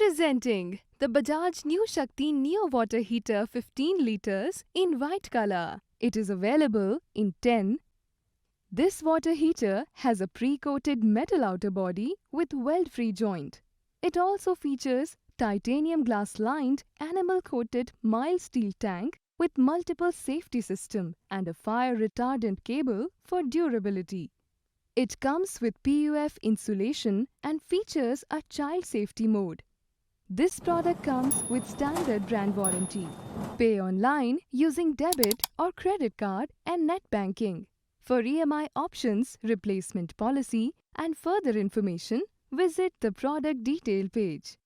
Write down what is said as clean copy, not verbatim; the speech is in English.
Presenting the Bajaj New Shakti Neo Water Heater 15 liters in white color. It is available in 10. This water heater has a pre-coated metal outer body with weld-free joint. It also features titanium glass-lined enamel-coated mild steel tank with multiple safety system and a fire-retardant cable for durability. It comes with PUF insulation and features a child safety mode. This product comes with standard brand warranty. Pay online using debit or credit card and net banking. For EMI options, replacement policy and further information, visit the product detail page.